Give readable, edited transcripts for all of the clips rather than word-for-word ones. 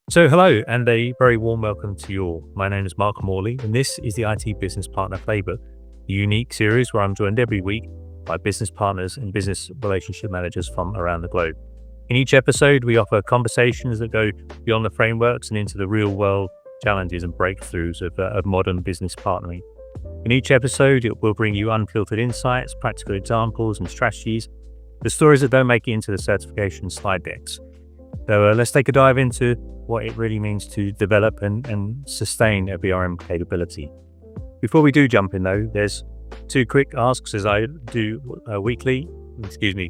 So hello and a very warm welcome to you all. My name is Mark Morley and this is the IT Business Partner Playbook, a unique series where I'm joined every week by business partners and business relationship managers from around the globe. In each episode, we offer conversations that go beyond the frameworks and into the real world challenges and breakthroughs of modern business partnering. In each episode, it will bring you unfiltered insights, practical examples and strategies, the stories that don't make it into the certification slide decks. So let's take a dive into what it really means to develop and sustain a BRM capability. Before we do jump in though, there's two quick asks as I do weekly.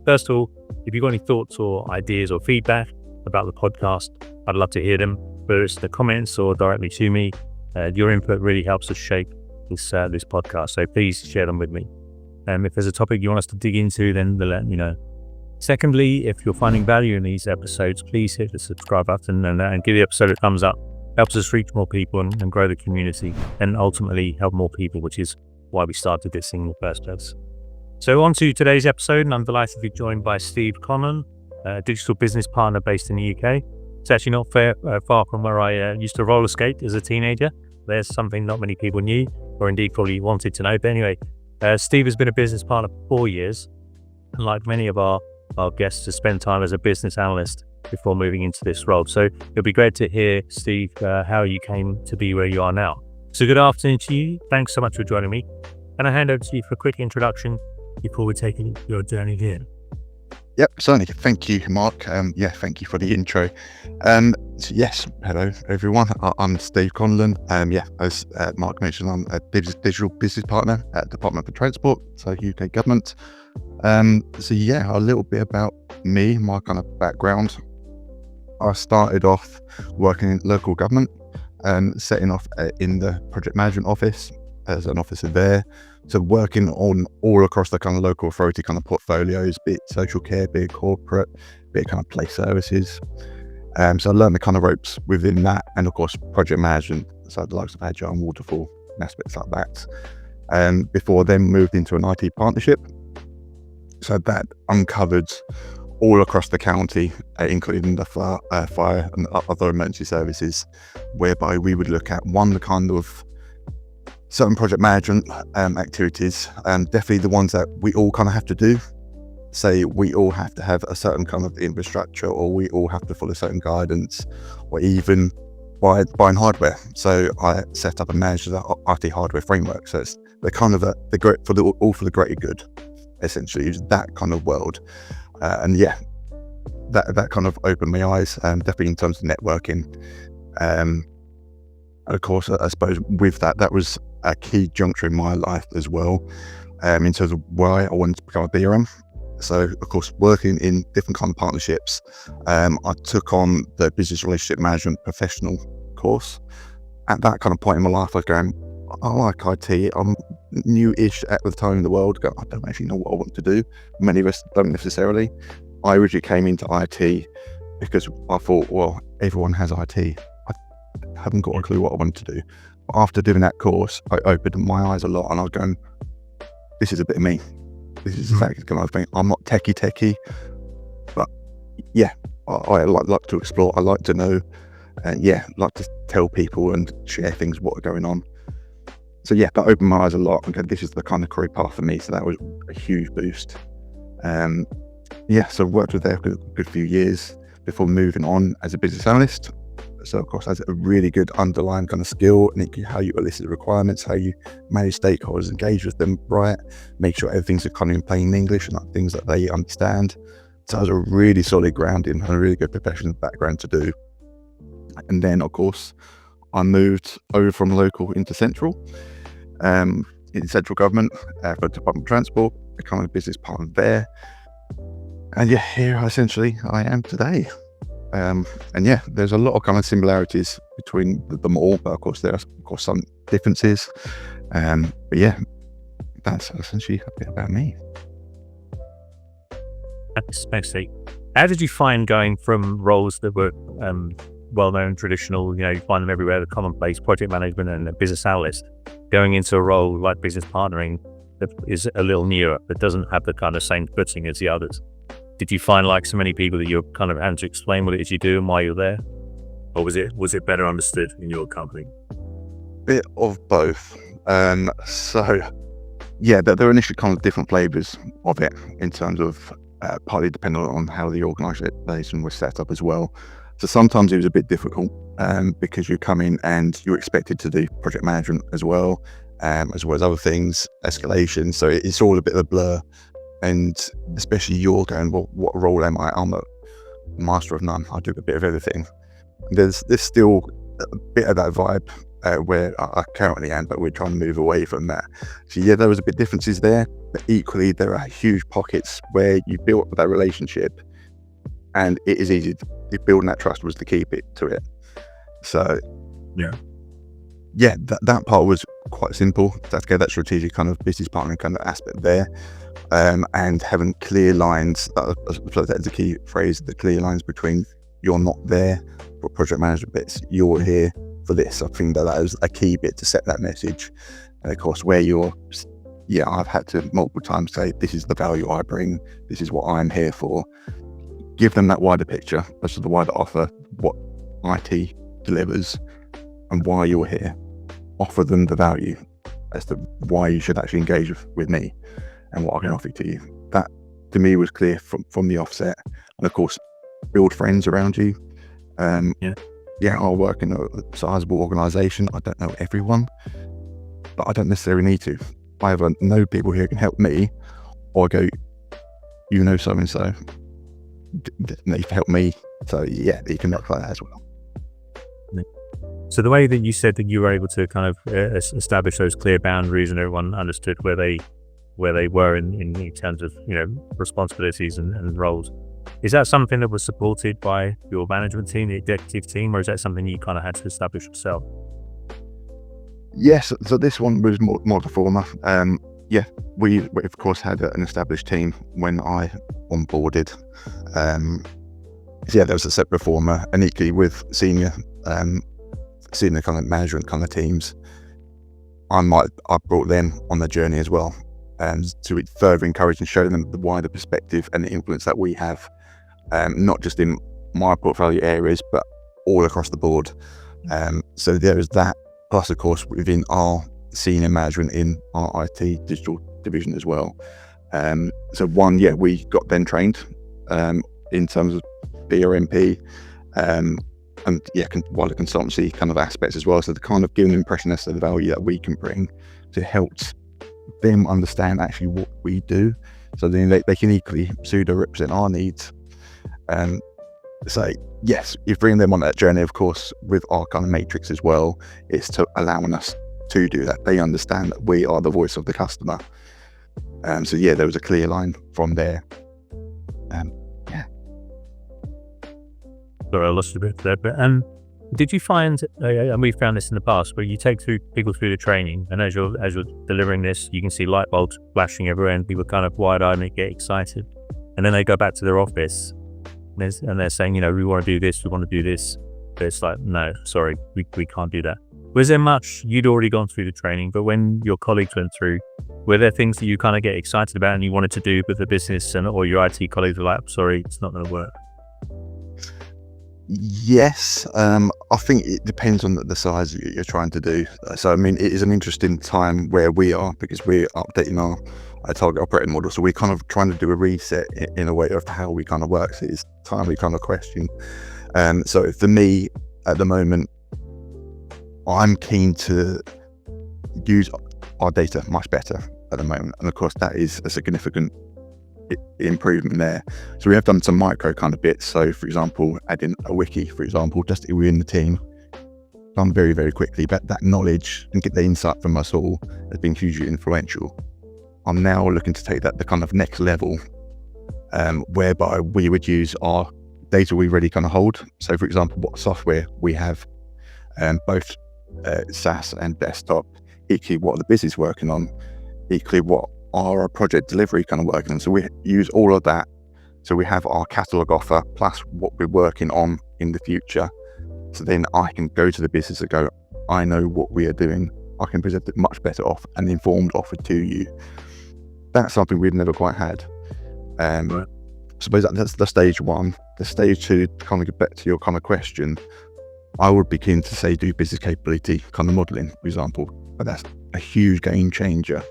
First of all, if you've got any thoughts or ideas or feedback about the podcast, I'd love to hear them, whether it's in the comments or directly to me. Your input really helps us shape this podcast, so please share them with me. If there's a topic you want us to dig into, then let me know. Secondly, if you're finding value in these episodes, please hit the subscribe button and give the episode a thumbs up. Helps us reach more people and grow the community and ultimately help more people, which is why we started this thing in the first place. So on to today's episode, and I'm delighted to be joined by Steve Conlon, a digital business partner based in the UK. It's actually not far from where I used to roller skate as a teenager. There's something not many people knew or indeed probably wanted to know. But anyway, Steve has been a business partner for 4 years. And like many of our guests, to spend time as a business analyst before moving into this role. So it'll be great to hear, Steve, how you came to be where you are now. So good afternoon to you. Thanks so much for joining me. And I hand over to you for a quick introduction before we take your journey here. Yep, certainly. Thank you, Mark. Thank you for the intro. So yes, hello everyone. I'm Steve Conlon. As Mark mentioned, I'm a digital business partner at Department for Transport, so UK government. A little bit about me, my kind of background. I started off working in local government, setting off in the project management office as an officer there. So working on all across the kind of local authority kind of portfolios, be it social care, be it corporate, be it kind of place services. So I learned the kind of ropes within that, and of course project management, so the likes of Agile and Waterfall and aspects like that. Before then moved into an IT partnership. So that uncovered all across the county, including the fire and other emergency services, whereby we would look at the kind of certain project management activities, definitely the ones that we all kind of have to do. Say we all have to have a certain kind of infrastructure, or we all have to follow certain guidance, or even buying hardware. So I set up and managed the IT hardware framework. So it's the kind of all for the greater good, essentially, is that kind of world. That kind of opened my eyes, definitely in terms of networking. Of course, I suppose with that was a key juncture in my life as well, in terms of why I wanted to become a BRM. So, of course, working in different kind of partnerships, I took on the business relationship management professional course. At that kind of point in my life, I was going, I like IT. I'm new-ish at the time in the world. I don't actually know what I want to do. Many of us don't necessarily. I originally came into IT because I thought, well, everyone has IT. I haven't got a clue what I wanted to do. But after doing that course, I opened my eyes a lot, and I was going, this is a bit of me. This is exactly the kind of thing. I'm not techie, but yeah, I like to explore. I like to know, and like to tell people and share things, what are going on. So yeah, that opened my eyes a lot. Okay, this is the kind of career path for me. So that was a huge boost. So I worked with there for a good few years before moving on as a business analyst. So of course, that's a really good underlying kind of skill, and how you elicit the requirements, how you manage stakeholders, engage with them, right? Make sure everything's kind of in plain English and like things that they understand. So it was a really solid grounding and a really good professional background to do. And then of course, I moved over from local into central, in central government for Department of Transport, becoming a business partner there. And here essentially I am today. There's a lot of kind of similarities between them all, but of course there are some differences. That's essentially a bit about me. Thanks, Steve. How did you find going from roles that were well-known, traditional, you find them everywhere, the commonplace project management and a business analyst, going into a role like business partnering that is a little newer, that doesn't have the kind of same footing as the others? Did you find, like so many people, that you're kind of having to explain what it is you do and why you're there? or was it better understood in your company? Bit of both. So yeah, there are initially kind of different flavors of it in terms of partly dependent on how the organization was set up as well. So sometimes it was a bit difficult because you come in and you're expected to do project management as well as other things, escalation. So it's all a bit of a blur. And especially you're going, well, what role am I? I'm a master of none. I do a bit of everything. There's still a bit of that vibe where I currently am, but we're trying to move away from that. So yeah, there was a bit differences there, but equally there are huge pockets where you build up that relationship, and it is easy. Building that trust was the key bit to it. So yeah, that part was quite simple. That's that strategic kind of business partnering kind of aspect there. And having clear lines, that's the key phrase, the clear lines between you're not there for project management bits, you're here for this. I think that is a key bit to set that message. And of course, where I've had to multiple times say, this is the value I bring, this is what I'm here for. Give them that wider picture, as to the wider offer, what IT delivers and why you're here. Offer them the value as to why you should actually engage with me and what I can offer to you. That to me was clear from the offset. And of course, build friends around you. I work in a sizable organization. I don't know everyone, but I don't necessarily need to. I either know people who can help me, or I go, you know so and so, they can help me. So yeah, you can work like that as well. So the way that you said that you were able to kind of establish those clear boundaries and everyone understood where they were in terms of, responsibilities and roles, is that something that was supported by your management team, the executive team, or is that something you kind of had to establish yourself? Yes, so this one was more the former. We of course had an established team when I onboarded. There was a separate former, and equally with senior kind of management kind of teams, I brought them on the journey as well, to further encourage and show them the wider perspective and the influence that we have, not just in my portfolio areas, but all across the board. So there is that, plus of course within our senior management in our IT digital division as well. We got them trained in terms of BRMP, and wider consultancy kind of aspects as well. So to kind of give an impression as to the value that we can bring to help them understand actually what we do, so then they can equally pseudo represent our needs. So yes, you bring them on that journey, of course, with our kind of matrix as well. It's to allowing us to do that. They understand that we are the voice of the customer. There was a clear line from there. Sorry, I lost a bit there, but did you find, and we've found this in the past, where you take people through the training, and as you're delivering this, you can see light bulbs flashing everywhere, and people kind of wide-eyed and get excited, and then they go back to their office, and they're saying, we want to do this, we want to do this, but it's like, no, sorry, we can't do that. Was there much, you'd already gone through the training, but when your colleagues went through, were there things that you kind of get excited about and you wanted to do, but the business or your IT colleagues were like, sorry, it's not going to work? Yes, I think it depends on the size you're trying to do. So, it is an interesting time where we are, because we're updating our target operating model. So we're kind of trying to do a reset in a way of how we kind of work. So it's time we kind of question. So for me at the moment, I'm keen to use our data much better at the moment. And of course that is a significant improvement there. So we have done some micro kind of bits. So for example, adding a wiki, for example, just within the team, done very, very quickly, but that knowledge and get the insight from us all has been hugely influential. I'm now looking to take that the kind of next level, whereby we would use our data we already kind of hold. So for example, what software we have, both SaaS and desktop, equally what the business is working on, equally what our project delivery kind of working on. So we use all of that. So we have our catalog offer plus what we're working on in the future. So then I can go to the business and go, I know what we are doing. I can present it much better off an informed offer to you. That's something we've never quite had. Right. I suppose that's the stage one. The stage two, to kind of get back to your kind of question, I would be keen to say do business capability kind of modeling, for example, but that's a huge game changer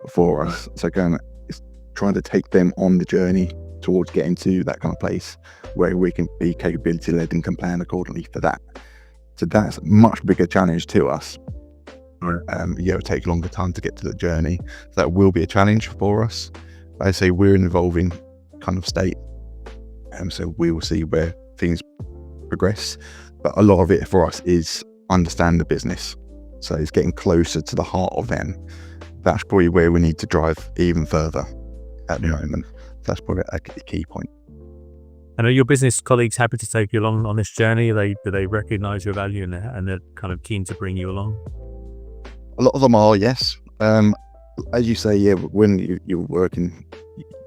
for us. So again, it's trying to take them on the journey towards getting to that kind of place where we can be capability led and can plan accordingly for that. So that's a much bigger challenge to us. It'll take longer time to get to the journey. So that will be a challenge for us. I say we're in an evolving kind of state. So we will see where things progress. But a lot of it for us is understand the business. So it's getting closer to the heart of them. That's probably where we need to drive even further at the moment. That's probably a key point. And are your business colleagues happy to take you along on this journey? Do they recognize your value and they're kind of keen to bring you along? A lot of them are, yes. As you say, yeah, when you're working,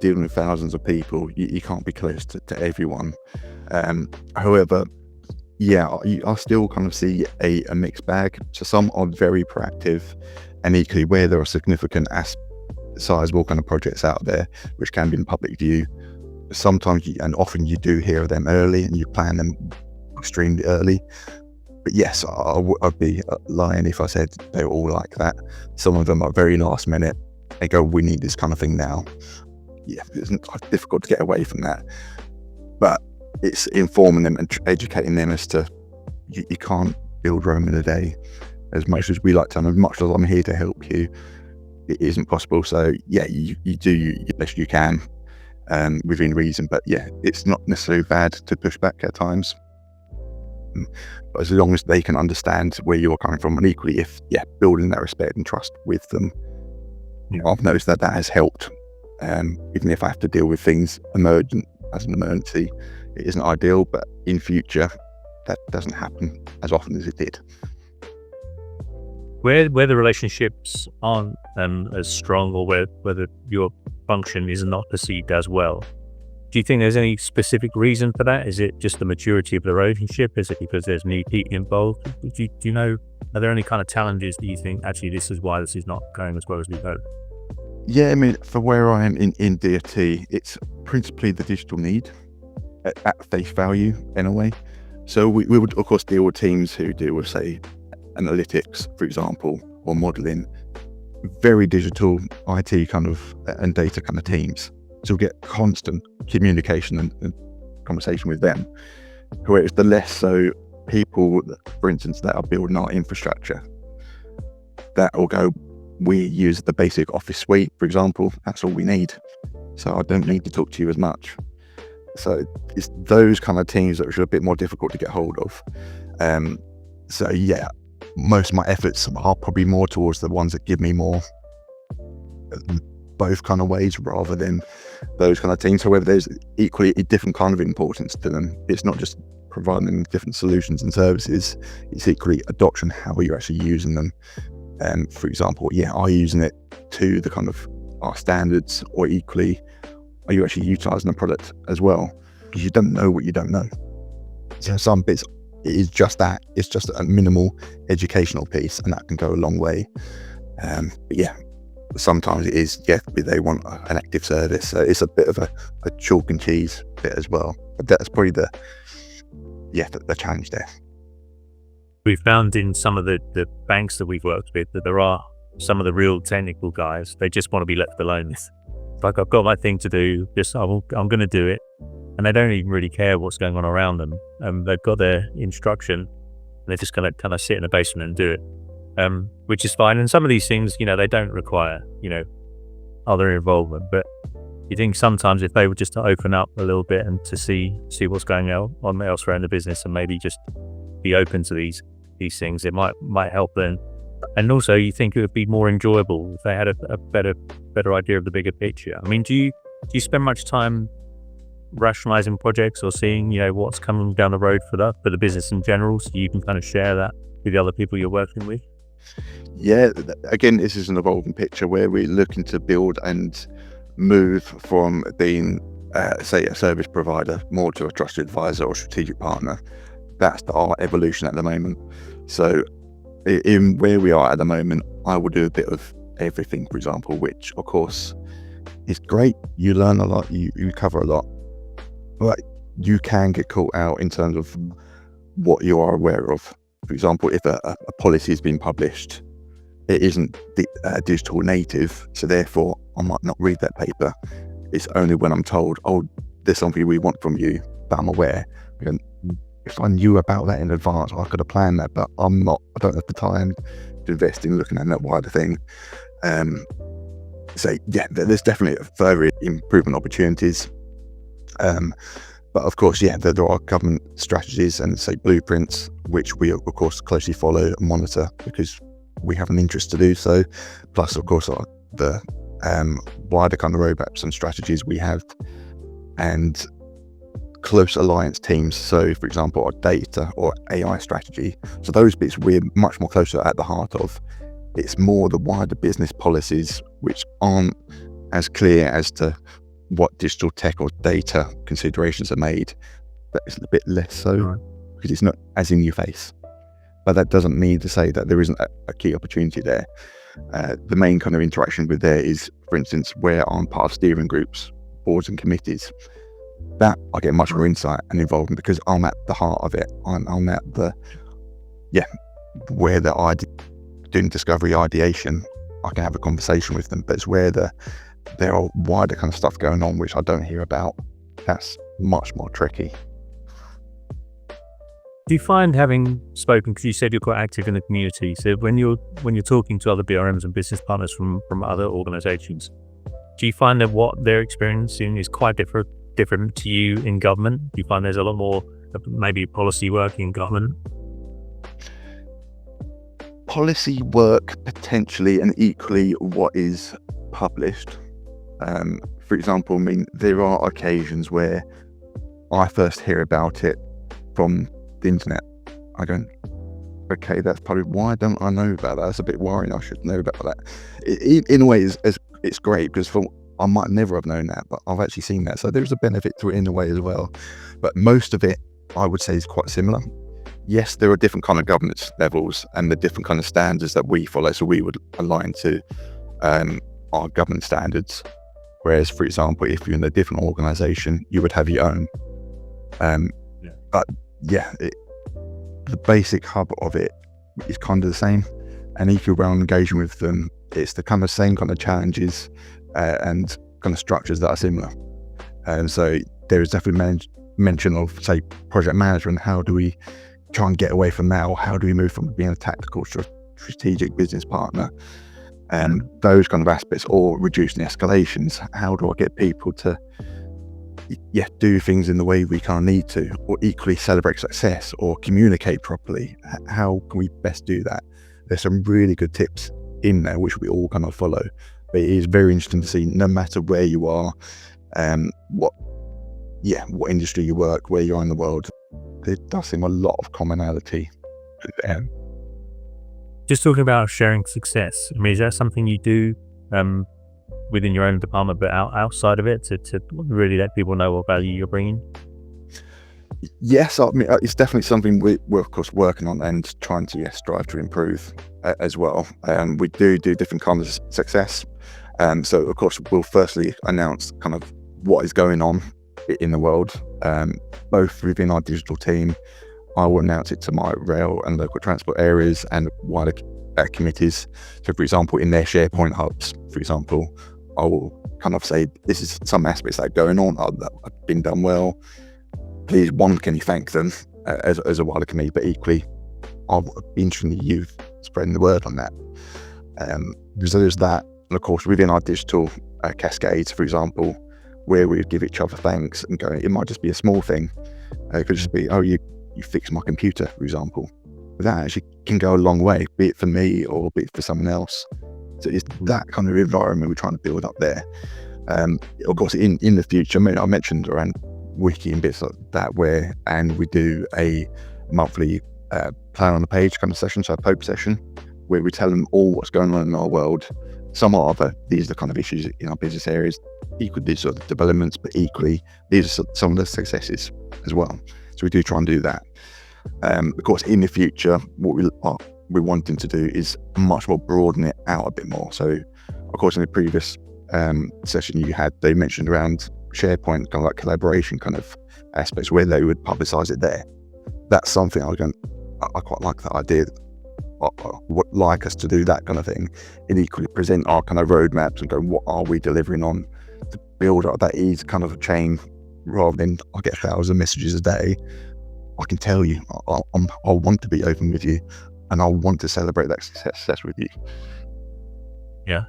dealing with thousands of people, you can't be close to everyone. However, yeah, I still kind of see a mixed bag. So some are very proactive, and equally where there are significant sizable kind of projects out there, which can be in public view, sometimes and often you do hear of them early and you plan them extremely early. But yes, I'd be lying if I said they're all like that. Some of them are very last minute. They go, we need this kind of thing now. Yeah, it's difficult to get away from that. But it's informing them and educating them as to you can't build Rome in a day. As much as we like to, and as much as I'm here to help you, it isn't possible. So yeah, you do the best you can within reason. But yeah, it's not necessarily bad to push back at times. But as long as they can understand where you're coming from, and equally building that respect and trust with them, I've noticed that has helped. Even if I have to deal with things emergent as an emergency, it isn't ideal, but in future that doesn't happen as often as it did. Where the relationships aren't as strong, or whether your function is not perceived as well, do you think there's any specific reason for that? Is it just the maturity of the relationship? Is it because there's new people involved? Do you know, are there any kind of challenges that you think, actually, this is why this is not going as well as we hope? Yeah, I mean, for where I am in DFT, it's principally the digital need at face value in a way. So we would, of course, deal with teams who deal with, say, analytics, for example, or modeling, very digital IT kind of and data kind of teams. So we get constant communication and conversation with them. Whereas the less so people, for instance, that are building our infrastructure, that will go, we use the basic office suite, for example, that's all we need. So I don't need to talk to you as much. So it's those kind of teams that are a bit more difficult to get hold of. So yeah, most of my efforts are probably more towards the ones that give me more both kind of ways rather than those kind of teams. However, there's equally a different kind of importance to them. It's not just providing them different solutions and services, it's equally adoption, how you're actually using them. For example, are you using it to the kind of our standards, or equally, are you actually utilizing the product as well? Because you don't know what you don't know. So some bits, it is just that, it's just a minimal educational piece, and that can go a long way. But yeah, sometimes it is, they want an active service. So it's a bit of a chalk and cheese bit as well. But that's probably the challenge there. We found in some of the banks that we've worked with that there are some of the real technical guys, they just want to be left alone. It's like, I've got my thing to do, I'm going to do it. And they don't even really care what's going on around them. They've got their instruction, and they're just going to kind of sit in the basement and do it, which is fine. And some of these things, they don't require, other involvement. But you think sometimes if they were just to open up a little bit and to see what's going on elsewhere in the business, and maybe just be open to these things, it might help them. And also, you think it would be more enjoyable if they had a better idea of the bigger picture. I mean, do you spend much time rationalizing projects or seeing what's coming down the road for the business in general, so you can kind of share that with the other people you're working with? Yeah, again, this is an evolving picture where we're looking to build and move from being say a service provider more to a trusted advisor or strategic partner. That's our evolution at the moment. So in where we are at the moment, I will do a bit of everything, for example, which of course is great. You learn a lot, you cover a lot, but you can get caught out in terms of what you are aware of. For example, if a policy has been published, it isn't digital native, so therefore I might not read that paper. It's only when I'm told, oh, there's something we want from you, that I'm aware. If I knew about that in advance, I could have planned that, but I don't have the time to invest in looking at that wider thing. So yeah, there's definitely further improvement opportunities. But of course, yeah, there are government strategies and say blueprints, which we of course closely follow and monitor because we have an interest to do so. Plus, of course, the wider kind of roadmaps and strategies we have, and close alliance teams. So, for example, our data or AI strategy. So those bits we're much more closer at the heart of. It's more the wider business policies which aren't as clear as to what digital tech or data considerations are made, but it's a bit less so because it's not as in your face. But that doesn't mean to say that there isn't a key opportunity there. The main kind of interaction with there is, for instance, where I'm part of steering groups, boards and committees, that I get much more insight and involvement because I'm at the heart of it. I'm at the, where the doing discovery ideation, I can have a conversation with them, but it's where there are wider kind of stuff going on which I don't hear about. That's much more tricky. Do you find, having spoken, because you said you're quite active in the community, so when you're talking to other BRMs and business partners from other organizations, do you find that what they're experiencing is quite different to you in government? Do you find there's a lot more maybe policy work in government? Policy work potentially, and equally what is published. For example, I mean, there are occasions where I first hear about it from the internet. I go, okay, that's probably why don't I know about that? That's a bit worrying. I should know about that. In a way, it's great because I might never have known that, but I've actually seen that. So there's a benefit to it in a way as well. But most of it, I would say, is quite similar. Yes, there are different kind of governance levels and the different kind of standards that we follow. So we would align to our governance standards. Whereas, for example, if you're in a different organization, you would have your own. But yeah, the basic hub of it is kind of the same. And if you're well engaging with them, it's the kind of same kind of challenges and kind of structures that are similar. And so there is definitely mention of, say, project management. How do we try and get away from that? Or how do we move from being a tactical strategic business partner? And those kind of aspects, or reducing escalations. How do I get people to do things in the way we kind of need to, or equally celebrate success or communicate properly? How can we best do that? There's some really good tips in there which we all kind of follow, but it is very interesting to see, no matter where you are, what industry you work, where you are in the world, there does seem a lot of commonality there. Just talking about sharing success, I mean, is that something you do within your own department, but outside of it, to really let people know what value you're bringing? Yes, I mean, it's definitely something we're of course working on and trying to strive to improve as well. We do different kinds of success. So of course we'll firstly announce kind of what is going on in the world, both within our digital team. I will announce it to my rail and local transport areas and wider committees. So for example, in their SharePoint hubs, for example, I will kind of say, this is some aspects that are going on that have been done well. Please, one, can you thank them as a wider committee, but equally, I'll be interested in you spreading the word on that. So there's that. And of course, within our digital cascades, for example, where we give each other thanks and go, it might just be a small thing. It could just be, oh, you fixed my computer, for example. But that actually can go a long way, be it for me or be it for someone else. So it's that kind of environment we're trying to build up there. Of course, in the future, I mean, I mentioned around wiki and bits like that, and we do a monthly plan on the page kind of session, so a Pope session, where we tell them all what's going on in our world. Some are these are the kind of issues in our business areas, equally these are the developments, but equally these are some of the successes as well. So we do try and do that. Of course, in the future, what we're wanting to do is much more broaden it out a bit more. So, of course, in the previous session you had, they mentioned around SharePoint, kind of like collaboration kind of aspects where they would publicize it there. that's something I quite like that idea. I would like us to do that kind of thing, and equally present our kind of roadmaps and go, what are we delivering on, to build up that ease kind of a chain, rather than I get 1,000 messages a day. I can tell you, I want to be open with you, and I want to celebrate that success with you. Yeah.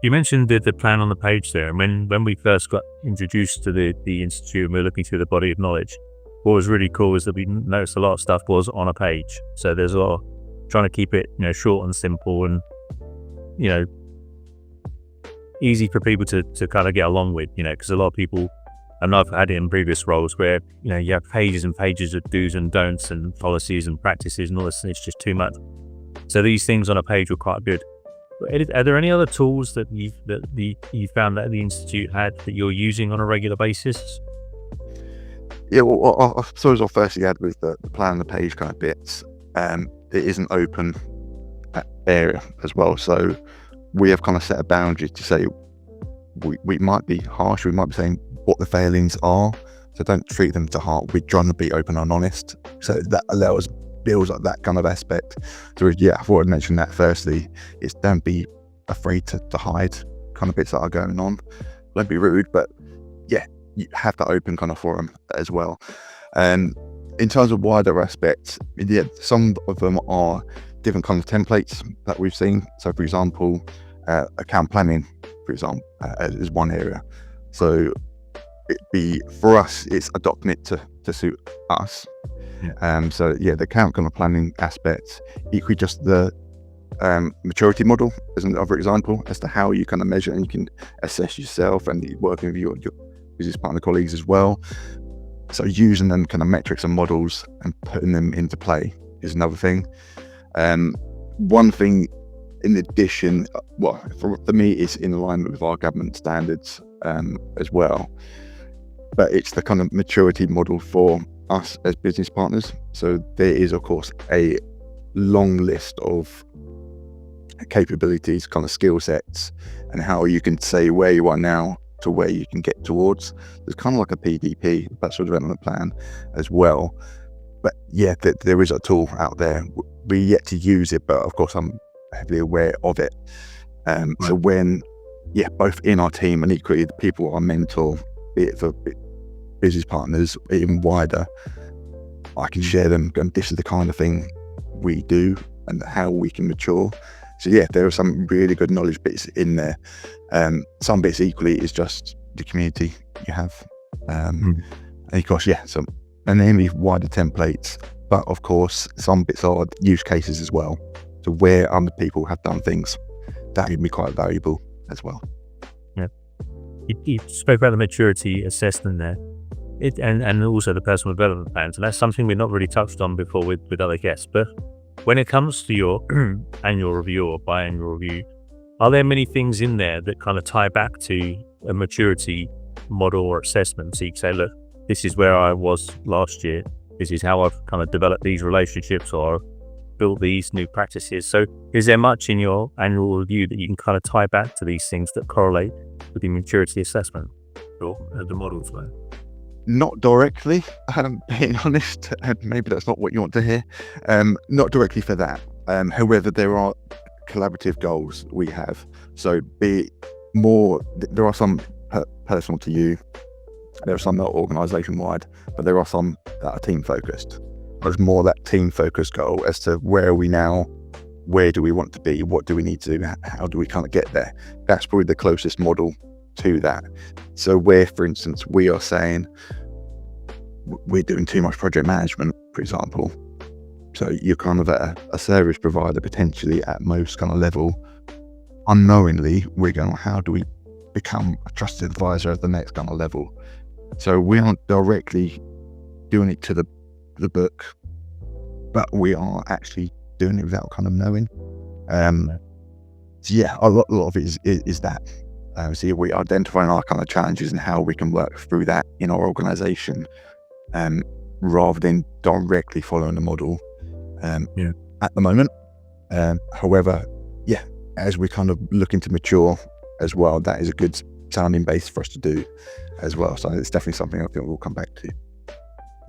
You mentioned the plan on the page there, and when we first got introduced to the institute and we were looking through the body of knowledge, what was really cool is that we noticed a lot of stuff was on a page. So there's a lot of trying to keep it, short and simple, and easy for people to kind of get along with, because a lot of people, and I've had it in previous roles where you have pages and pages of do's and don'ts and policies and practices and all this, and it's just too much. So these things on a page were quite good. Are there any other tools that you found that the institute had that you're using on a regular basis? Yeah, well, I suppose I'll firstly add with the plan on the page kind of bits. It is an open area as well, so we have kind of set a boundary to say we might be harsh, we might be saying what the failings are, so don't treat them to heart. We're trying to be open and honest, so that builds up that kind of aspect. So yeah, I thought I'd mention that firstly, is don't be afraid to hide kind of bits that are going on. Don't be rude, but yeah, you have that open kind of forum as well. In terms of wider aspects, yeah, some of them are different kinds of templates that we've seen. So for example, account planning, for example, is one area. So for us, it's adopting it to suit us. So yeah, the account kind of planning aspect, equally just the maturity model as another example as to how you kind of measure and you can assess yourself and working with your business partner colleagues as well. So using them kind of metrics and models and putting them into play is another thing. One thing in addition, well, for me, it's in alignment with our government standards as well, but it's the kind of maturity model for us as business partners. So there is, of course, a long list of capabilities, kind of skill sets, and how you can say where you are now to where you can get towards. There's kind of like a PDP, Bachelor Development Plan, as well. But yeah, there is a tool out there. We're yet to use it, but of course I'm heavily aware of it. Right. So when, both in our team and equally the people I mentor, be it for business partners, even wider, I can share them, and this is the kind of thing we do and how we can mature. So yeah, there are some really good knowledge bits in there. Some bits equally is just the community you have. And of course, and then wider templates, but of course, some bits are use cases as well. So where other people have done things, that can be quite valuable as well. Yeah. You spoke about the maturity assessment there, and also the personal development plans, and that's something we've not really touched on before with other guests. But when it comes to your annual review or biannual review, are there many things in there that kind of tie back to a maturity model or assessment? So you can say, look, this is where I was last year. This is how I've kind of developed these relationships or built these new practices. So is there much in your annual review that you can kind of tie back to these things that correlate with the maturity assessment or the models were? Not directly, being honest, and maybe that's not what you want to hear. Not directly for that. However, there are collaborative goals we have. So there are some personal to you, there are some that are organisation wide, but there are some that are team focused. There's more that team focused goal as to where are we now, where do we want to be, what do we need to do, how do we kind of get there. That's probably the closest model to that. So where, for instance, we are saying we're doing too much project management, for example. So you're kind of at a service provider, potentially at most kind of level. Unknowingly, we're going, how do we become a trusted advisor at the next kind of level? So we aren't directly doing it to the book, but we are actually doing it without kind of knowing. So yeah, a lot of it is that. So we're identifying our kind of challenges and how we can work through that in our organisation, rather than directly following the model at the moment. However, as we kind of looking to mature as well, that is a good sounding base for us to do as well. So it's definitely something I think we'll come back to.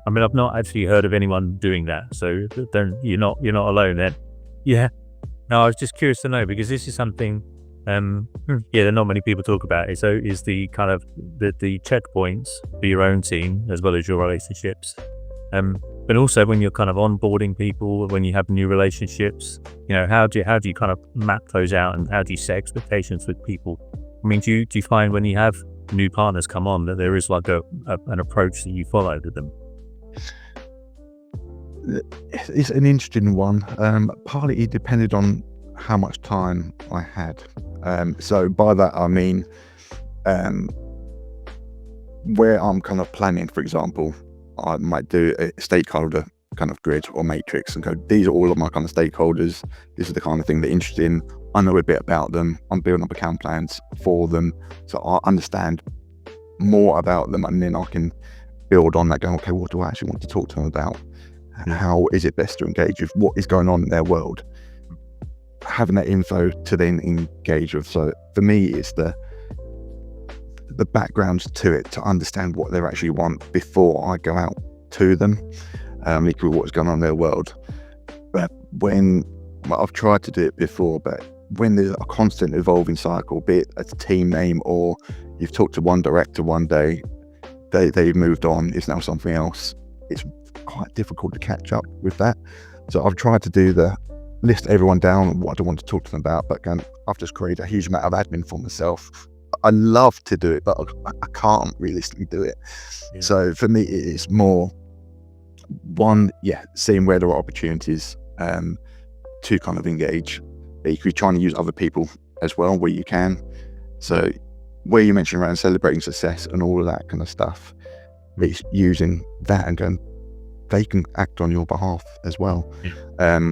I mean, I've not actually heard of anyone doing that, so then you're not alone then. Yeah. No, I was just curious to know, because this is something, that not many people talk about. So is the kind of the checkpoints for your own team as well as your relationships. But also when you're kind of onboarding people, when you have new relationships, how do you kind of map those out, and how do you set expectations with people? I mean, do you find when you have new partners come on that there is like an approach that you follow to them? It's an interesting one. Partly it depended on how much time I had. So by that I mean, where I'm kind of planning, for example, I might do a stakeholder kind of grid or matrix and go, these are all of my kind of stakeholders. This is the kind of thing they're interested in. I know a bit about them. I'm building up account plans for them, so I understand more about them, and then I can build on that, going, okay, what do I actually want to talk to them about? And how is it best to engage with what is going on in their world? Having that info to then engage with. So for me, it's the background to it, to understand what they actually want before I go out to them, equally what's going on in their world. But I've tried to do it before, but when there's a constant evolving cycle, be it a team name or you've talked to one director one day, they've moved on, it's now something else, it's quite difficult to catch up with that. So I've tried to do the list everyone down what I want to talk to them about, but again, I've just created a huge amount of admin for myself. I love to do it, but I can't realistically do it. Yeah. So for me, it's more seeing where there are opportunities to kind of engage. You could be trying to use other people as well where you can. So where you mentioned around celebrating success and all of that kind of stuff, it's using that and going, they can act on your behalf as well. Yeah.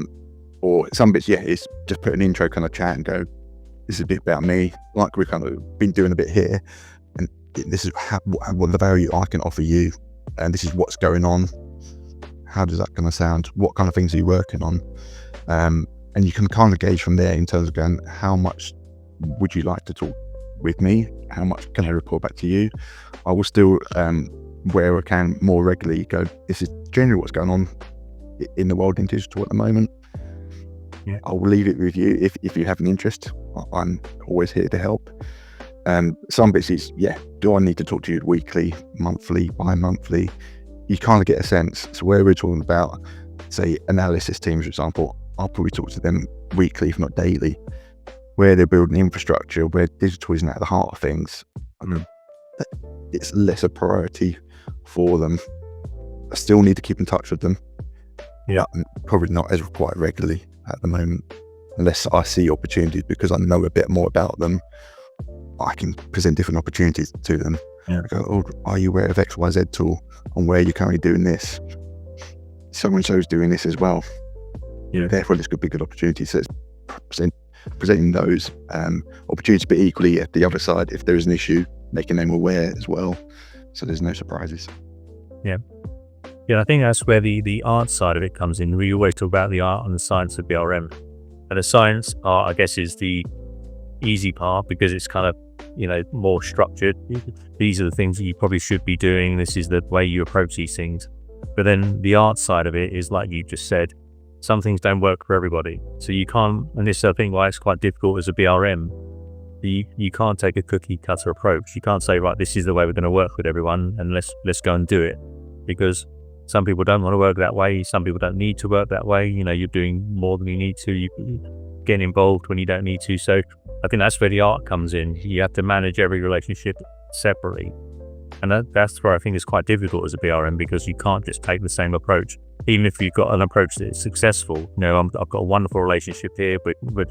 Or some bits, it's just put an intro kind of chat and go, this is a bit about me, like we've kind of been doing a bit here, and this is what the value I can offer you, and this is what's going on. How does that kind of sound? What kind of things are you working on? And you can kind of gauge from there in terms of going, how much would you like to talk with me? How much can I report back to you? I will still, where I can more regularly, go, this is generally what's going on in the world in digital at the moment. Yeah. I'll leave it with you if you have an interest. I'm always here to help. Some bits is, do I need to talk to you weekly, monthly, bi-monthly? You kind of get a sense. So where we're talking about, say, analysis teams, for example, I'll probably talk to them weekly, if not daily. Where they're building infrastructure, where digital isn't at the heart of things, it's less a priority for them. I still need to keep in touch with them. Yeah, probably not as quite regularly at the moment, unless I see opportunities because I know a bit more about them. I can present different opportunities to them. Yeah. I go, oh, are you aware of XYZ tool, and where you're currently doing this? So-and-so's doing this as well. Yeah. Therefore, this could be a good opportunity. So it's presenting those opportunities, but equally at the other side, if there is an issue, making them aware as well, so there's no surprises. Yeah, I think that's where the art side of it comes in. We always talk about the art and the science of BRM. And the science part, I guess, is the easy part because it's kind of, more structured. These are the things that you probably should be doing. This is the way you approach these things. But then the art side of it is, like you just said, some things don't work for everybody. So you can't, and this is, I think, why it's quite difficult as a BRM. You can't take a cookie cutter approach. You can't say, right, this is the way we're going to work with everyone and let's go and do it. Because some people don't want to work that way. Some people don't need to work that way. You're doing more than you need to. You get involved when you don't need to. So I think that's where the art comes in. You have to manage every relationship separately. And that's where I think it's quite difficult as a BRM, because you can't just take the same approach. Even if you've got an approach that is successful, I've got a wonderful relationship here, but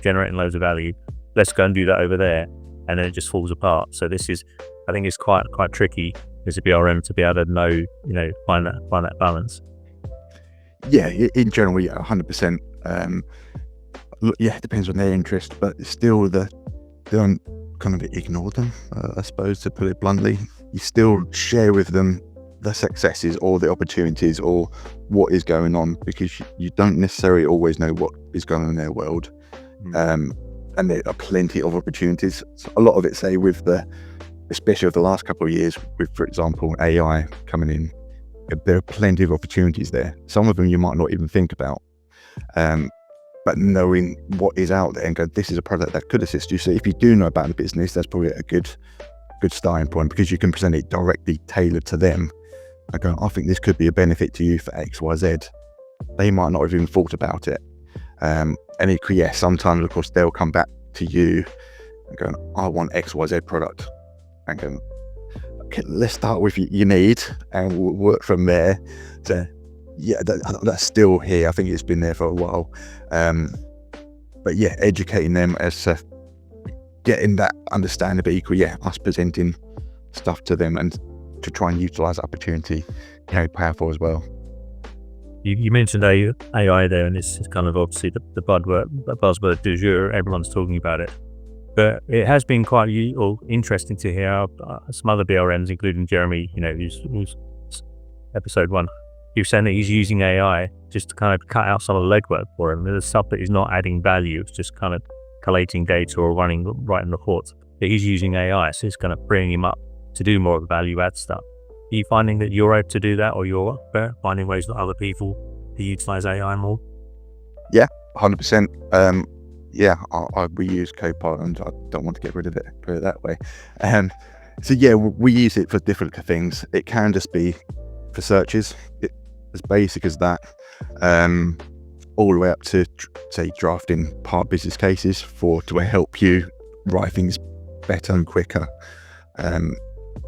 generating loads of value. Let's go and do that over there. And then it just falls apart. So I think it's quite tricky as a BRM to be able to know, find that balance. Yeah, in general, 100%. It depends on their interest, but still they don't kind of ignore them, I suppose, to put it bluntly. You still share with them the successes or the opportunities or what is going on, because you don't necessarily always know what is going on in their world. And there are plenty of opportunities. So a lot of it, say, with especially over the last couple of years, with, for example, AI coming in, there are plenty of opportunities there. Some of them you might not even think about. But knowing what is out there and go, this is a product that could assist you. So if you do know about the business, that's probably a good starting point, because you can present it directly tailored to them. I go, I think this could be a benefit to you for X, Y, Z. They might not have even thought about it. And yes, sometimes of course they'll come back to you and go, I want X, Y, Z product. And go, okay, let's start with your need and we'll work from there. So yeah, that's still here. I think it's been there for a while. But yeah, educating them as to getting that understanding, but equally, yeah, us presenting stuff to them and to try and utilize that opportunity, powerful as well. You mentioned AI there, and it's kind of obviously the buzzword du jour. Everyone's talking about it. But it has been quite interesting to hear some other BRMs, including Jeremy, who's episode 1. You're saying that he's using AI just to kind of cut out some of the legwork for him. There's stuff that is not adding value. It's just kind of collating data or writing reports. But he's using AI, so it's kind of freeing him up to do more of the value add stuff. Are you finding that you're able to do that, or you're finding ways that other people to utilize AI more? Yeah, 100%. We use Copilot, and I don't want to get rid of it, put it that way. So yeah, we use it for different things. It can just be for searches, as basic as that, all the way up to say drafting part business cases to help you write things better and quicker.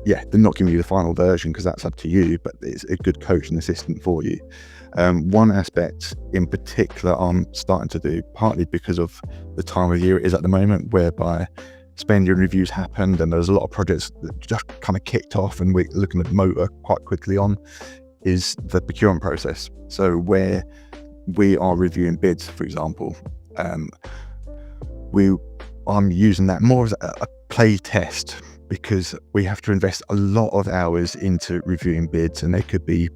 They're not giving you the final version because that's up to you, but it's a good coach and assistant for you. One aspect in particular I'm starting to do, partly because of the time of year it is at the moment, whereby spending reviews happened and there's a lot of projects that just kind of kicked off and we're looking at motor quite quickly on, is the procurement process. So where we are reviewing bids, for example, I'm using that more as a play test, because we have to invest a lot of hours into reviewing bids, and there could be,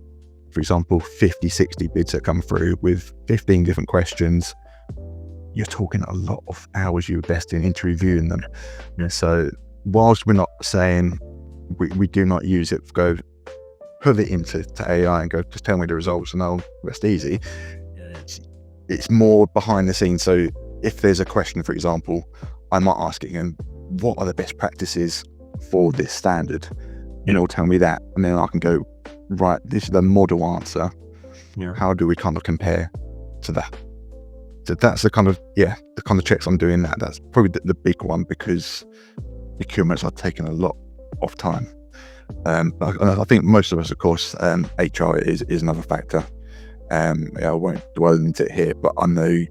for example, 50, 60 bids that come through with 15 different questions. You're talking a lot of hours you're investing into reviewing them. Yeah. So whilst we're not saying we do not use it, go put it into AI and go, just tell me the results and I'll rest easy. It's more behind the scenes. So if there's a question, for example, I might ask it again, what are the best practices for this standard? And it'll tell me that, and then I can go, right, this is the model answer. Yeah. How do we kind of compare to that? So that's the kind of checks I'm doing. That's probably the big one, because procurements are taking a lot of time. But I think most of us, of course, HR is another factor. I won't dwell into it here, but I know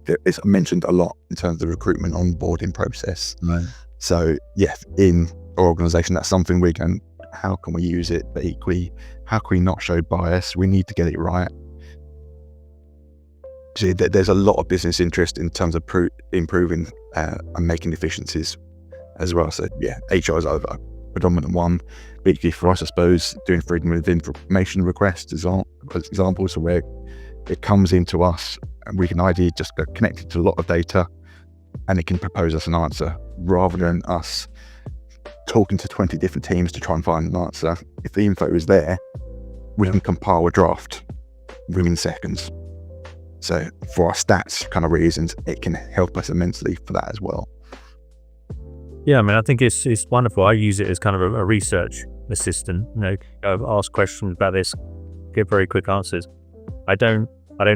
that it's mentioned a lot in terms of the recruitment onboarding process. Right. So yeah, in our organisation, that's something we're going, how can we use it? But equally, how can we not show bias? We need to get it right. So there's a lot of business interest in terms of improving and making efficiencies as well. So yeah, HR is a predominant one. Particularly for us, I suppose, doing freedom of information requests as examples, so where it comes into us and we can ideally just go connected to a lot of data and it can propose us an answer, rather than us talking to 20 different teams to try and find an answer. If the info is there, we can compile a draft within seconds. So for our stats kind of reasons, it can help us immensely for that as well. Yeah, I mean, I think it's wonderful. I use it as kind of a research assistant. I've asked questions about this, get very quick answers. I don't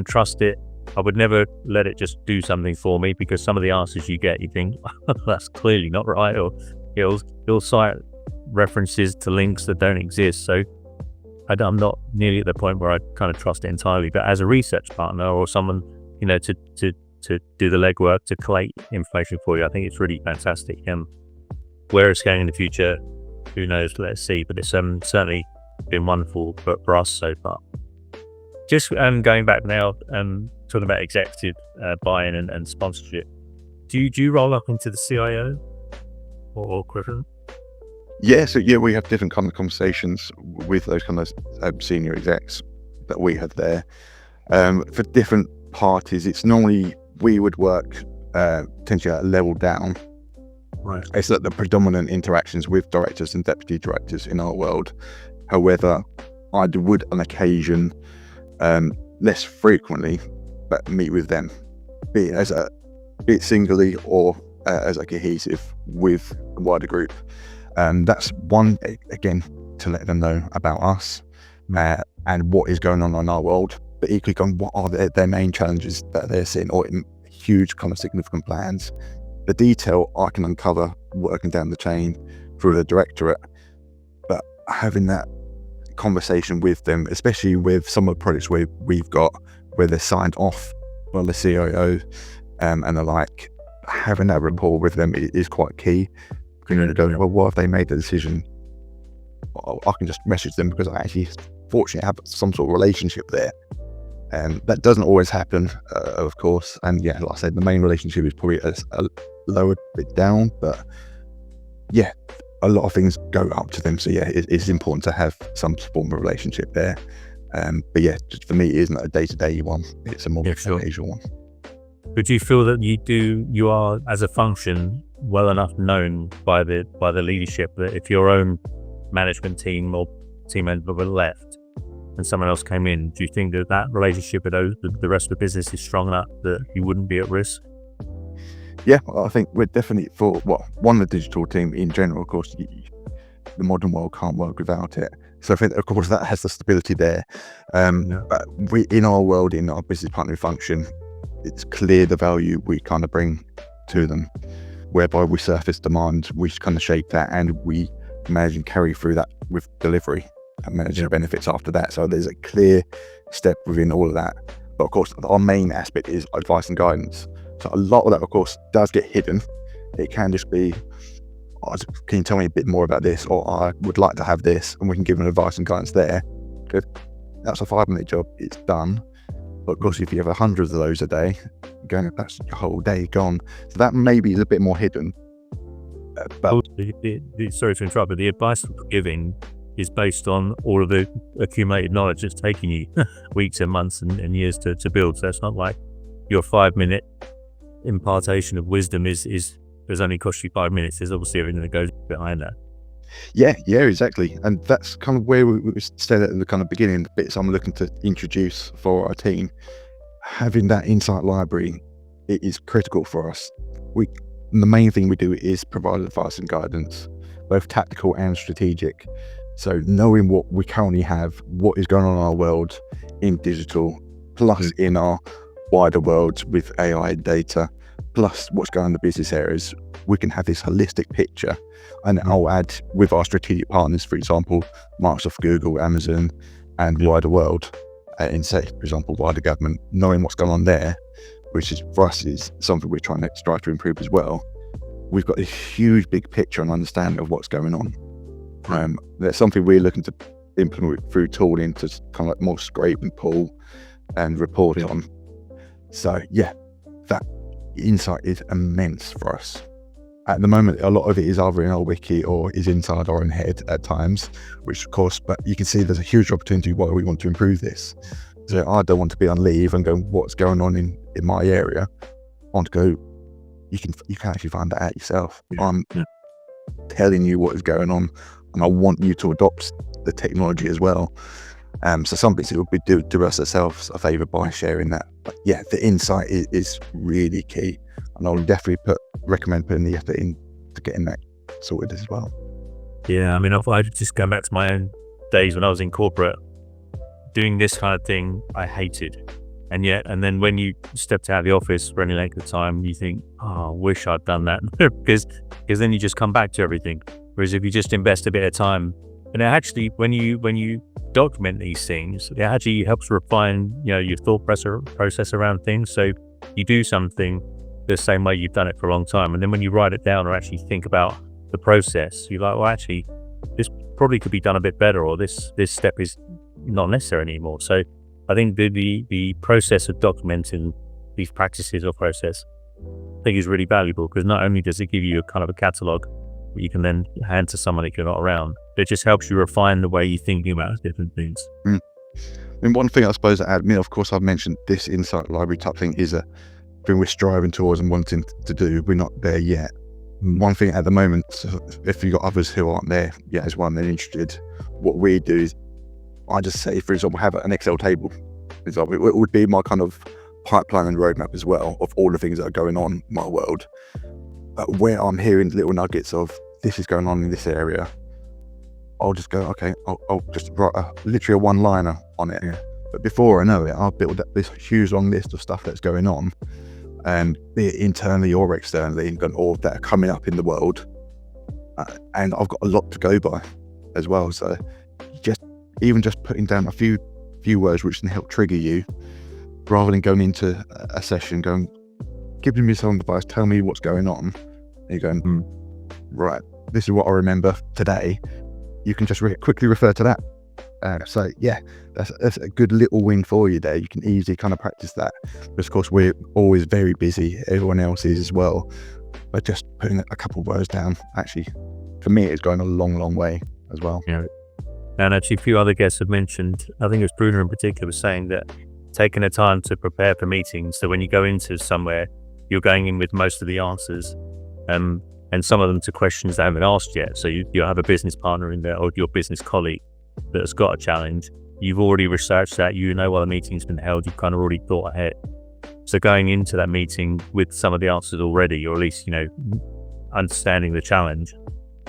trust it. I would never let it just do something for me, because some of the answers you get, you think, that's clearly not right, or it'll cite references to links that don't exist. So I'm not nearly at the point where I kind of trust it entirely. But as a research partner or someone, to do the legwork, to collate information for you, I think it's really fantastic. Where it's going in the future, who knows? Let's see. But it's certainly been wonderful for us so far. Just going back now, talking about executive buy-in and sponsorship. Do you roll up into the CIO or equivalent? Yeah, so yeah, we have different kind of conversations with those kind of senior execs that we have there. For different parties, it's normally we would work potentially at a level down. Right. It's that the predominant interactions with directors and deputy directors in our world. However, I would on occasion, less frequently, but meet with them, be it singly or as a cohesive with the wider group. That's one, again, to let them know about us and what is going on in our world, but equally on what are their main challenges that they're seeing, or huge kind of significant plans. The detail I can uncover working down the chain through the directorate, but having that conversation with them, especially with some of the projects we've got where they're signed off by the CIO and the like, having that rapport with them is quite key. Going, well, what if they made the decision? I can just message them because I actually fortunately have some sort of relationship there. That doesn't always happen, of course. And yeah, like I said, the main relationship is probably a lower bit down, but yeah, a lot of things go up to them. So yeah, it's important to have some form of relationship there. But yeah, just for me, it isn't a day-to-day one. It's a more occasional one. But do you feel that you are, as a function, well enough known by the leadership that if your own management team or team member were left and someone else came in, do you think that relationship with the rest of the business is strong enough that you wouldn't be at risk? Yeah, I think we're definitely one, the digital team in general, of course, the modern world can't work without it. So I think, of course, that has the stability there. But we, in our world, in our business partnering function, it's clear the value we kind of bring to them, whereby we surface demand, we kind of shape that, and we manage and carry through that with delivery and managing benefits after that. So there's a clear step within all of that. But of course, our main aspect is advice and guidance. So a lot of that, of course, does get hidden. It can just be, can you tell me a bit more about this? Or I would like to have this, and we can give them advice and guidance there. Good. That's a 5-minute job, it's done. But of course, if you have 100 of those a day, that's your whole day gone. So that maybe is a bit more hidden. But sorry to interrupt, but the advice we're giving is based on all of the accumulated knowledge that's taking you weeks and months and years to build. So it's not like your 5-minute impartation of wisdom is only cost you 5 minutes. There's obviously everything that goes behind that. Yeah, exactly. And that's kind of where we said at the kind of beginning, the bits I'm looking to introduce for our team. Having that insight library, it is critical for us. The main thing we do is provide advice and guidance, both tactical and strategic. So knowing what we currently have, what is going on in our world in digital, plus in our wider world with AI data, plus what's going on in the business areas, we can have this holistic picture. And I'll add with our strategic partners, for example, Microsoft, Google, Amazon, and wider world, in say, for example, wider government, knowing what's going on there, which is for us is something we're trying to strive to improve as well. We've got a huge big picture and understanding of what's going on. That's something we're looking to implement through tooling to kind of like more scrape and pull and report on. So yeah, that insight is immense for us. At the moment, a lot of it is either in our wiki or is inside our own head at times, which of course, but you can see there's a huge opportunity why we want to improve this. So I don't want to be on leave and go, what's going on in my area? I want to go, you can actually find that out yourself. I'm telling you what is going on, and I want you to adopt the technology as well. So some bits it would be do us ourselves a favour by sharing that. But yeah, the insight is really key, and I'll definitely recommend putting the effort in to getting that sorted as well. Yeah, I mean, if I just go back to my own days when I was in corporate, doing this kind of thing, I hated. And then when you stepped out of the office for any length of time, you think, oh, I wish I'd done that, because then you just come back to everything. Whereas if you just invest a bit of time, and it actually, when you document these things, it actually helps refine, your thought process around things. So you do something the same way you've done it for a long time, and then when you write it down or actually think about the process, you're like, well, actually, this probably could be done a bit better, or this step is not necessary anymore. So I think the process of documenting these practices or process, I think, is really valuable, because not only does it give you a kind of a catalogue that you can then hand to someone if you're not around, but it just helps you refine the way you're thinking about different things. And one thing I suppose to add, of course, I've mentioned this insight library type thing is a thing we're striving towards and wanting to do. We're not there yet. One thing at the moment, if you've got others who aren't there yet as well and they're interested, what we do is I just say, for example, have an Excel table. For example, it would be my kind of pipeline and roadmap as well of all the things that are going on in my world. But where I'm hearing little nuggets of this is going on in this area, I'll just go, okay, I'll just write literally a one-liner on it. Yeah. But before I know it, I'll build up this huge long list of stuff that's going on, and be it internally or externally, and all that are coming up in the world. And I've got a lot to go by as well. So even just putting down a few words which can help trigger you, rather than going into a session giving me some advice, tell me what's going on. And you're going, right, this is what I remember today. You can just quickly refer to that. So yeah, that's a good little win for you there. You can easily kind of practice that. But of course, we're always very busy. Everyone else is as well. But just putting a couple of words down, actually, for me, it's going a long, long way as well. Yeah. And actually, a few other guests have mentioned, I think it was Bruno in particular, was saying that taking the time to prepare for meetings. So when you go into somewhere, you're going in with most of the answers, and some of them to questions they haven't asked yet. So you'll have a business partner in there, or your business colleague that has got a challenge. You've already researched that, you know, while the meeting's been held, you've kind of already thought ahead. So going into that meeting with some of the answers already, or at least, you know, understanding the challenge,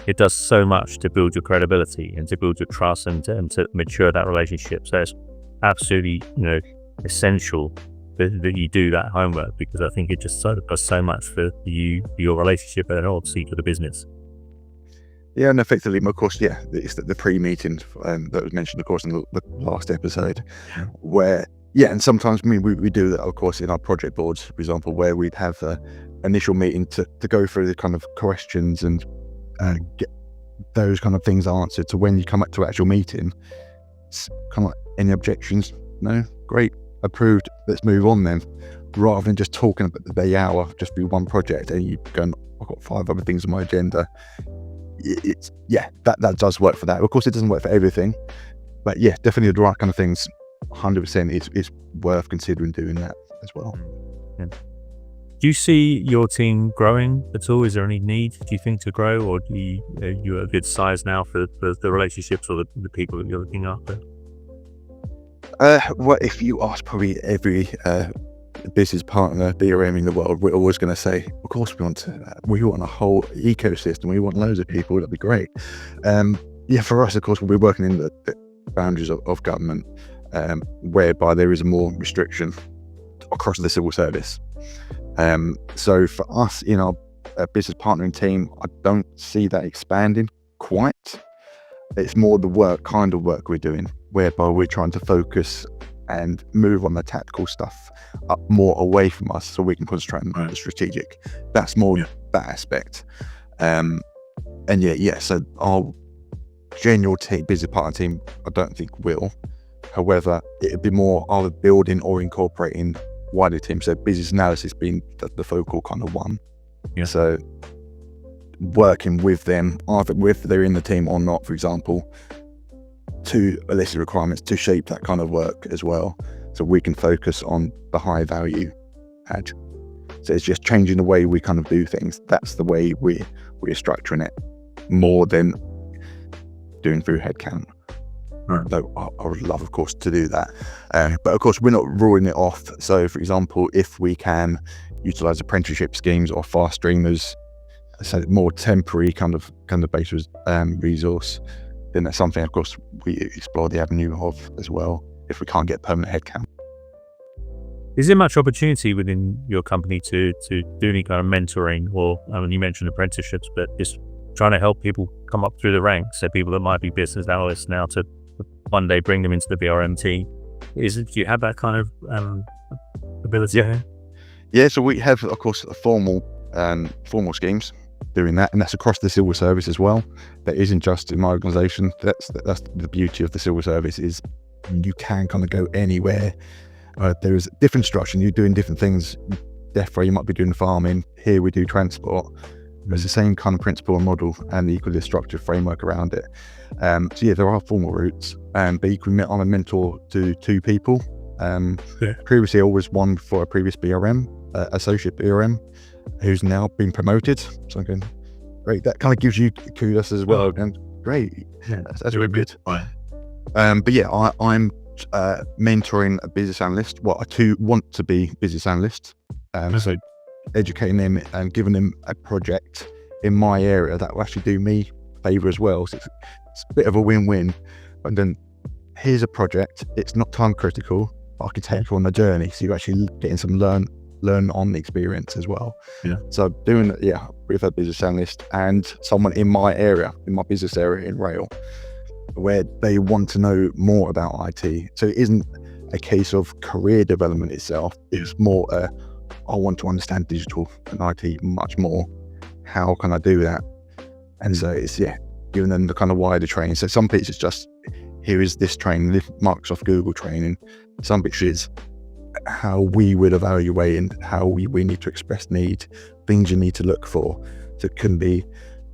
it does so much to build your credibility and to build your trust and to mature that relationship. So it's absolutely, you know, essential that you do that homework, because I think it just does so much for you, your relationship, and obviously for the business. Yeah, and effectively, of course, yeah, it's the pre-meeting that was mentioned, of course, in the last episode, where, yeah, and sometimes we do that, of course, in our project boards, for example, where we'd have an initial meeting to go through the kind of questions and get those kind of things answered. So when you come up to actual meeting, it's kind of like, any objections? No? Great. Approved. Let's move on then. Rather than just talking about the hour, just do one project, and you go, I've got 5 other things on my agenda. It's that does work for that. Of course, it doesn't work for everything, but yeah, definitely the right kind of things. 100% is worth considering doing that as well. Yeah. Do you see your team growing at all? Is there any need, do you think, to grow, or do you're a good size now for the relationships or the people that you're looking after? Well, if you ask probably every business partner, BRM in the world, we're always going to say, of course we want a whole ecosystem. We want loads of people. That'd be great. Yeah, for us, of course, we'll be working in the boundaries of government, whereby there is a more restriction across the civil service. So for us in our business partnering team, I don't see that expanding quite. It's more the kind of work we're doing, whereby we're trying to focus and move on the tactical stuff up more away from us, so we can concentrate on the strategic. That's more that aspect. And so our general business partner team, I don't think will. However, it'd be more either building or incorporating wider teams. So business analysis being the focal kind of one. Yeah. So working with them, either if they're in the team or not, for example, to elicit requirements to shape that kind of work as well, so we can focus on the high value add. So it's just changing the way we kind of do things. That's the way we're structuring it, more than doing through headcount. Right. Though I would love, of course, to do that, but of course we're not ruling it off. So for example, if we can utilize apprenticeship schemes or fast streamers, so more temporary kind of based resource, then that's something, of course, we explore the avenue of as well, if we can't get permanent headcount. Is there much opportunity within your company to do any kind of mentoring, or, I mean, you mentioned apprenticeships, but just trying to help people come up through the ranks, so people that might be business analysts now, to one day bring them into the BRM team? Do you have that kind of ability? Yeah, so we have, of course, formal schemes doing that, and that's across the civil service as well. That isn't just in my organisation. That's the beauty of the civil service, is you can kind of go anywhere. There is different structure. You're doing different things. Therefore, you might be doing farming. Here we do transport. There's the same kind of principle and model, and equally a structured framework around it. So yeah, there are formal routes, but equally I'm a mentor to 2 people. Previously, I was one for a previous BRM, associate BRM, who's now been promoted. So I'm going, great. That kind of gives you kudos as well. And great. Yeah, that's really good. But yeah, I'm mentoring a business analyst. Well, I too want to be business analysts. So educating them and giving them a project in my area that will actually do me a favour as well. So it's a bit of a win-win. And then here's a project. It's not time critical, but I can take you on the journey. So you're actually getting some learn on the experience as well. Yeah. So doing it, yeah, with a business analyst and someone in my area, in my business area in rail, where they want to know more about IT. So it isn't a case of career development itself. It's more I want to understand digital and IT much more. How can I do that? And so it's, yeah, giving them the kind of wider training. So some bits it's just, here is this training, this Microsoft Google training. Some bits is how we would evaluate and how we need to express need, things you need to look for. So it can be,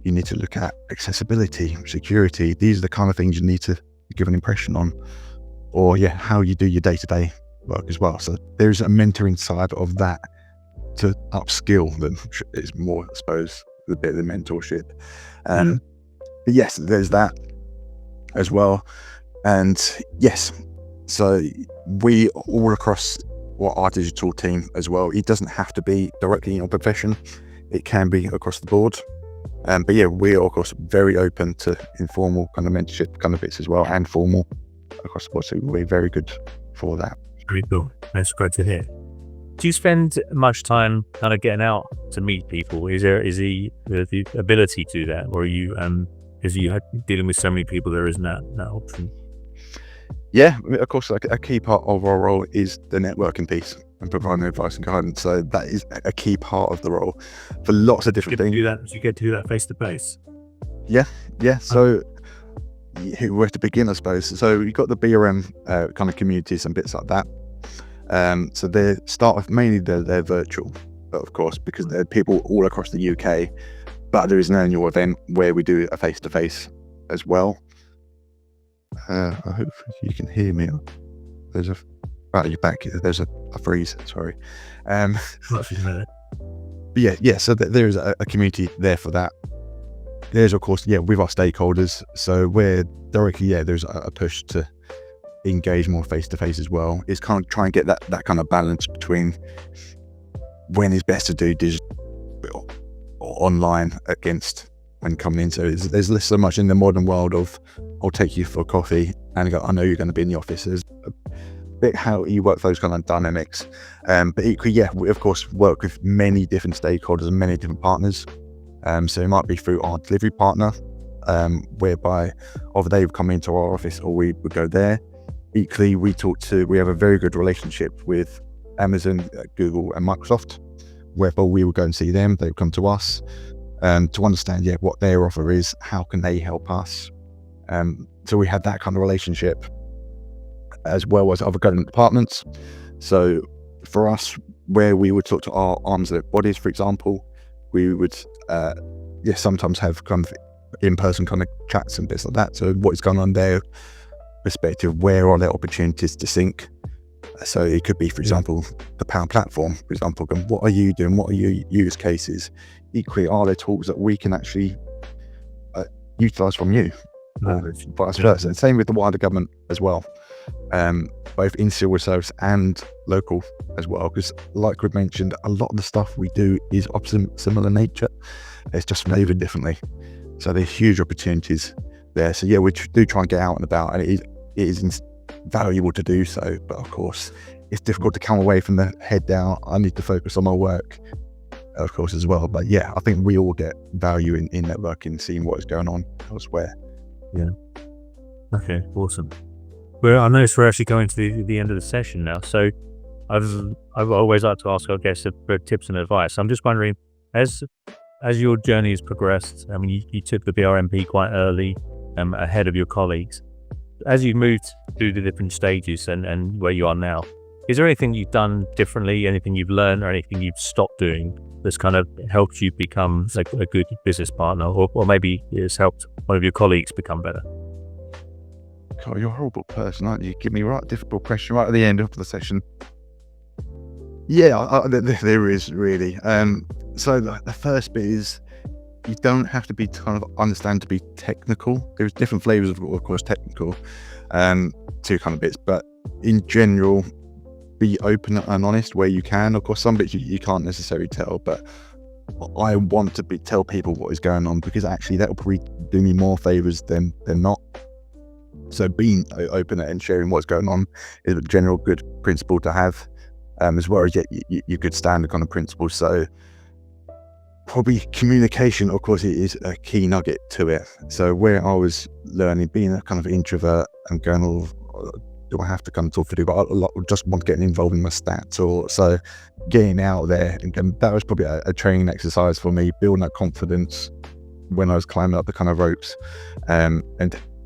you need to look at accessibility, security. These are the kind of things you need to give an impression on. Or yeah, how you do your day-to-day work as well. So there's a mentoring side of that to upskill them. It's more, I suppose, a bit of the mentorship. But yes, there's that as well. And yes, so we all across our digital team as well. It doesn't have to be directly in your profession. It can be across the board. But yeah, we're of course very open to informal kind of mentorship kind of bits as well, and formal across the board. So we're very good for that. Very cool. That's great to hear. Do you spend much time kind of getting out to meet people? Is the ability to do that, or are you dealing with so many people there isn't that option? Yeah, of course, like a key part of our role is the networking piece and providing advice and guidance. So that is a key part of the role for lots of different things. Do you get to do that face to face? Yeah. So where to begin, I suppose. So you've got the BRM kind of communities and bits like that. So they start with mainly they're virtual, of course, because there are people all across the UK. But there is an annual event where we do a face to face as well. I hope you can hear me. There's you're back. There's a freeze. Sorry. But yeah. So there's a community there for that. There's of course, with our stakeholders. So we're directly, there's a push to engage more face to face as well. It's kind of try and get that kind of balance between when is best to do digital or online against when coming in. So there's less so much in the modern world of I'll take you for coffee and I know you're going to be in the office. There's a bit how you work those kind of dynamics. But equally, we of course work with many different stakeholders and many different partners. So it might be through our delivery partner, whereby either they would come into our office or we would go there. Equally, we have a very good relationship with Amazon, Google and Microsoft, whereby we would go and see them. They would come to us to understand what their offer is, how can they help us. So we had that kind of relationship as well as other government departments. So for us, where we would talk to our arms and bodies, for example, we would sometimes have kind of in-person kind of chats and bits like that. So what is going on there, perspective, where are there opportunities to sync? So it could be, for example, the Power Platform, for example, and what are you doing? What are your use cases? Equally, are there tools that we can actually utilize from you? Or vice versa. And same with the wider government as well, both in civil service and local as well, because like we've mentioned, a lot of the stuff we do is of similar nature. It's just flavoured differently. So there's huge opportunities there. So we do try and get out and about, and it is valuable to do so. But of course, it's difficult to come away from the head down. I need to focus on my work, of course, as well. But I think we all get value in networking, seeing what is going on elsewhere. Yeah. Okay, awesome. Well, I noticed we're actually going to the end of the session now. So I've always like to ask our guests for tips and advice. I'm just wondering, as your journey has progressed, I mean, you took the BRMP quite early, ahead of your colleagues. As you've moved through the different stages and where you are now, is there anything you've done differently, anything you've learned or anything you've stopped doing that's kind of helped you become a good business partner, or maybe it's helped one of your colleagues become better? God, you're a horrible person, aren't you? Give me a difficult question right at the end of the session. There is really. So the first bit is you don't have to be kind of understand to be technical. There's different flavors of course technical to kind of bits, but in general, be open and honest where you can. Of course, some bits you can't necessarily tell, but I want to tell people what is going on, because actually that will probably do me more favors than not. So being open and sharing what's going on is a general good principle to have, as well as you could stand the kind of principles. So probably communication, of course, it is a key nugget to it. So where I was learning, being a kind of introvert and going all, do I have to kind of talk to people? I just want to get involved in my stats, or so getting out there. And that was probably a training exercise for me, building that confidence when I was climbing up the kind of ropes, and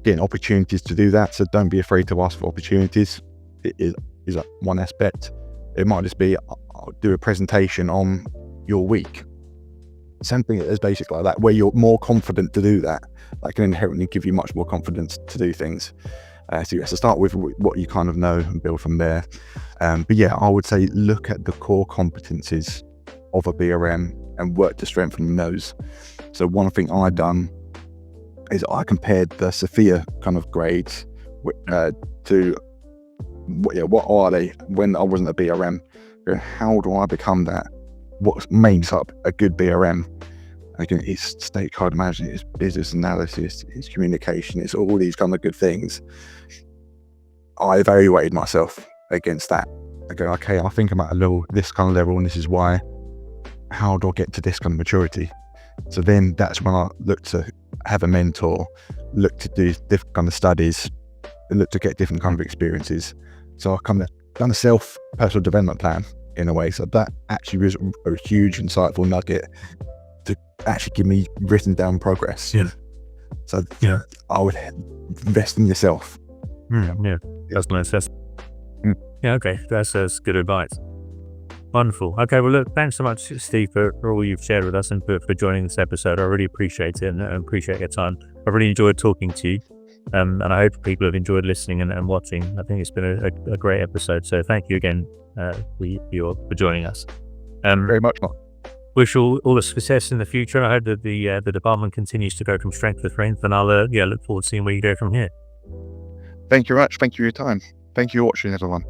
getting opportunities to do that. So don't be afraid to ask for opportunities. It is one aspect. It might just be, I'll do a presentation on your week. Something as basic like that, where you're more confident to do that. That can inherently give you much more confidence to do things. So you have to start with what you kind of know and build from there. But yeah, I would say look at the core competencies of a BRM and work to strengthen those. So one thing I've done is I compared the Sophia kind of grades to what are they when I wasn't a BRM. How do I become that? What makes up a good BRM? Again, it's stakeholder management, it's business analysis, it's communication, it's all these kind of good things. I evaluated myself against that. I go, okay, I think I'm at this kind of level, and this is why. How do I get to this kind of maturity? So then that's when I look to have a mentor, look to do different kind of studies, and look to get different kind of experiences. So I kind of done a personal development plan in a way. So that actually was a huge insightful nugget to actually give me written down progress. Yeah. So yeah, I would invest in yourself. Yeah, that's nice. Yeah, okay, that's good advice. Wonderful. Okay, well, look, thanks so much, Steve, for all you've shared with us and for joining this episode. I really appreciate it and appreciate your time. I really enjoyed talking to you, and I hope people have enjoyed listening and watching. I think it's been a great episode. So thank you again for joining us. Very much, Mark. Wish all the success in the future. I hope that the department continues to go from strength to strength, and I'll look forward to seeing where you go from here. Thank you very much. Thank you for your time. Thank you for watching, everyone.